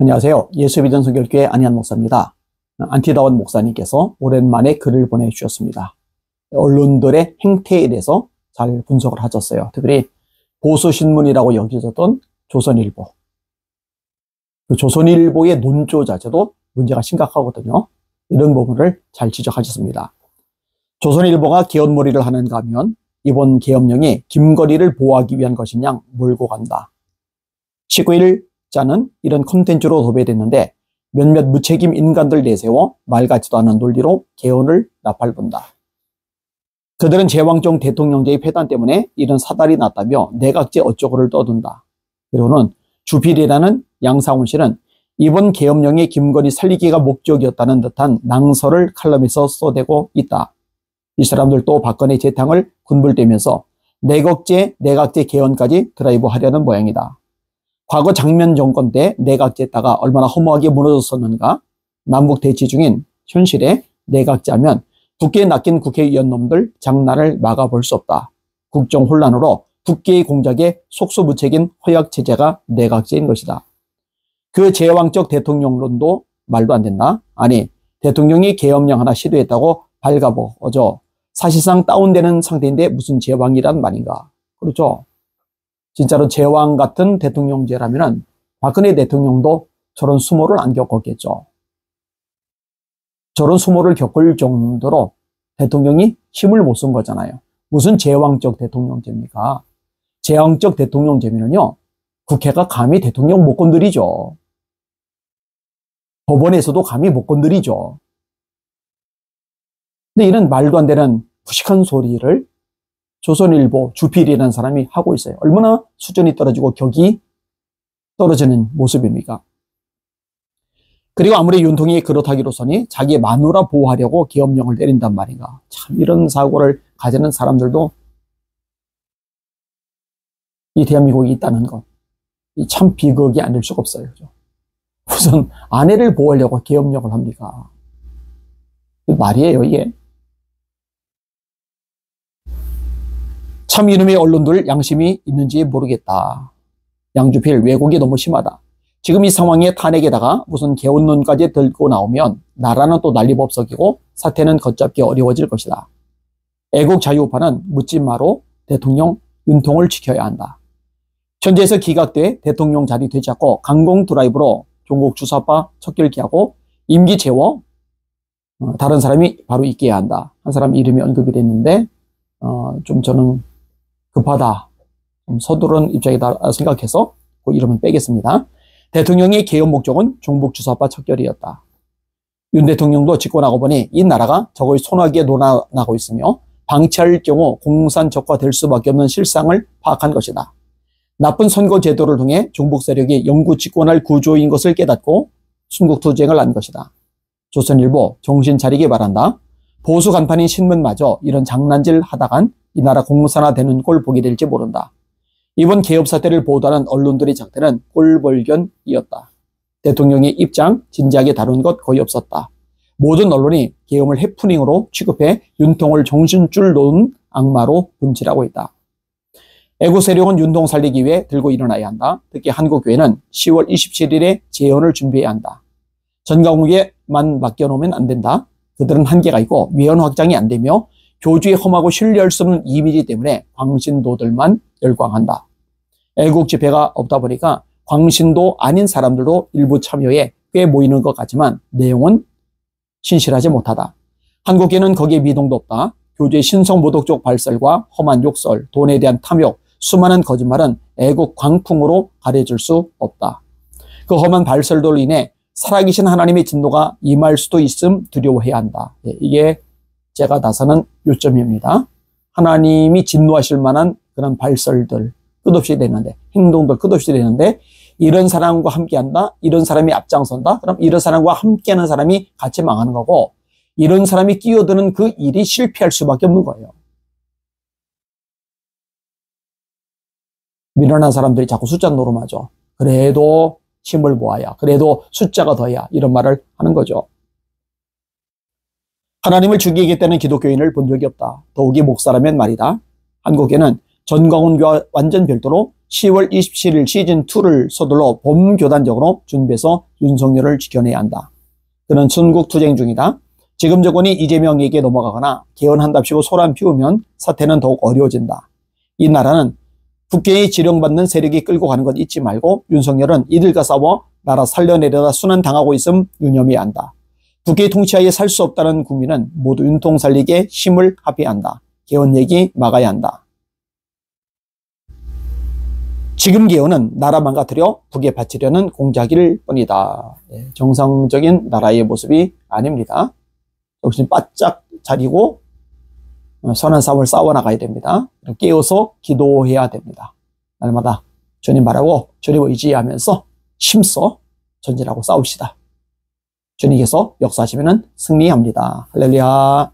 안녕하세요. 예수비전 선교교회 안희한 목사입니다. 안티다원 목사님께서 오랜만에 글을 보내주셨습니다. 언론들의 행태에 대해서 잘 분석을 하셨어요. 특별히 보수신문이라고 여겨졌던 조선일보. 그 조선일보의 논조 자체도 문제가 심각하거든요. 이런 부분을 잘 지적하셨습니다. 조선일보가 개헌몰이를 하는가 하면 이번 계엄령이 김건희를 보호하기 위한 것이냐 몰고 간다. 19일자는 이런 콘텐츠로 도배됐는데 몇몇 무책임 인간들 내세워 말 같지도 않은 논리로 개헌을 나팔분다. 그들은 제왕적 대통령제의 폐단 때문에 이런 사달이 났다며 내각제 어쩌고를 떠든다. 그리고는 주필이라는 양상훈 씨는 이번 계엄령이 김건희 살리기가 목적이었다는 듯한 낭설을 칼럼에서 써대고 있다. 이 사람들도 박근혜 재탕을 군불대면서 내각제 개헌까지 드라이브 하려는 모양이다. 과거 장면 정권 때 내각제다가 얼마나 허무하게 무너졌었는가. 남북 대치 중인 현실에 내각제하면 국회에 낚인 국회의원 놈들 장난을 막아볼 수 없다. 국정 혼란으로 국회의 공작에 속수무책인 허약체제가 내각제인 것이다. 그 제왕적 대통령론도 말도 안 된다. 아니, 대통령이 계엄령 하나 시도했다고 발가벗어져 사실상 다운되는 상태인데 무슨 제왕이란 말인가. 그렇죠. 진짜로 제왕 같은 대통령제라면 박근혜 대통령도 저런 수모를 안 겪었겠죠. 저런 수모를 겪을 정도로 대통령이 힘을 못 쓴 거잖아요. 무슨 제왕적 대통령제입니까? 제왕적 대통령제면요, 국회가 감히 대통령 못 건드리죠. 법원에서도 감히 못 건드리죠. 근데 이런 말도 안 되는 부식한 소리를 조선일보 주필이라는 사람이 하고 있어요. 얼마나 수준이 떨어지고 격이 떨어지는 모습입니까? 그리고 아무리 윤통이 그렇다기로서니 자기의 마누라 보호하려고 계엄령을 내린단 말인가. 참 이런 사고를 가지는 사람들도 이 대한민국이 있다는 것. 참 비극이 아닐 수가 없어요. 무슨 아내를 보호하려고 계엄령을 합니까? 말이에요, 이게. 참 이놈의 언론들 양심이 있는지 모르겠다. 양주필 왜곡이 너무 심하다. 지금 이 상황에 탄핵에다가 무슨 개헌론까지 들고 나오면 나라는 또 난리법석이고 사태는 걷잡기 어려워질 것이다. 애국 자유파는 묻지마로 대통령 윤통을 지켜야 한다. 현재에서 기각돼 대통령 자리 되찾고 강공 드라이브로 종국 주사파 척결기하고 임기 채워 다른 사람이 바로 있게 한다. 한 사람 이름이 언급이 됐는데 좀 저는 급하다. 좀 서두른 입장이다 생각해서 그 이름은 빼겠습니다. 대통령의 개헌 목적은 종북 주사파 척결이었다. 윤 대통령도 집권하고 보니 이 나라가 적의 손아귀에 놀아나고 있으며 방치할 경우 공산적화될 수밖에 없는 실상을 파악한 것이다. 나쁜 선거 제도를 통해 종북 세력이 영구 집권할 구조인 것을 깨닫고 순국투쟁을 한 것이다. 조선일보 정신 차리기 바란다. 보수 간판인 신문마저 이런 장난질 하다간 이 나라 공산화되는 꼴 보게 될지 모른다. 이번 개업 사태를 보도하는 언론들의 작태는 꼴벌견이었다. 대통령의 입장 진지하게 다룬 것 거의 없었다. 모든 언론이 계엄을 해프닝으로 취급해 윤통을 정신줄 놓은 악마로 분칠하고 있다. 애국 세력은 윤통 살리기 위해 들고 일어나야 한다. 특히 한국교회는 10월 27일에 재헌을 준비해야 한다. 전광욱에만 맡겨놓으면 안 된다. 그들은 한계가 있고 위헌 확장이 안 되며 교주의 험하고 신뢰할 수 없는 이미지 때문에 광신도들만 열광한다. 애국 집회가 없다 보니까 광신도 아닌 사람들도 일부 참여에 꽤 모이는 것 같지만 내용은 신실하지 못하다. 한국에는 거기에 미동도 없다. 교주의 신성모독적 발설과 험한 욕설, 돈에 대한 탐욕, 수많은 거짓말은 애국 광풍으로 가려질 수 없다. 그 험한 발설들로 인해 살아계신 하나님의 진노가 임할 수도 있음 두려워해야 한다. 이게 제가 나서는 요점입니다. 하나님이 진노하실 만한 그런 발설들 끝없이 되는데, 행동들 끝없이 되는데, 이런 사람과 함께한다, 이런 사람이 앞장선다, 그럼 이런 사람과 함께하는 사람이 같이 망하는 거고, 이런 사람이 끼어드는 그 일이 실패할 수밖에 없는 거예요. 미련한 사람들이 자꾸 숫자 노름하죠. 그래도 힘을 모아야, 그래도 숫자가 더야, 이런 말을 하는 거죠. 하나님을 죽이겠다는 기독교인을 본 적이 없다. 더욱이 목사라면 말이다. 한국에는 전광훈과 완전 별도로 10월 27일 시즌2를 서둘러 봄교단적으로 준비해서 윤석열을 지켜내야 한다. 그는 전국투쟁 중이다. 지금 정권이 이재명에게 넘어가거나 개헌한답시고 소란 피우면 사태는 더욱 어려워진다. 이 나라는 국회에 지령받는 세력이 끌고 가는 것 잊지 말고 윤석열은 이들과 싸워 나라 살려내려다 순환당하고 있음 유념해야 한다. 국회 통치하에 살 수 없다는 국민은 모두 윤통 살리기에 힘을 합해야 한다. 개헌 얘기 막아야 한다. 지금 개헌은 나라 망가뜨려 북에 바치려는 공작일 뿐이다. 정상적인 나라의 모습이 아닙니다. 정신 바짝 차리고 선한 싸움을 싸워나가야 됩니다. 깨어서 기도해야 됩니다. 날마다 주님 바라고 주님 의지하면서 힘써 전진하고 싸웁시다. 주님께서 역사하시면 승리합니다. 할렐루야.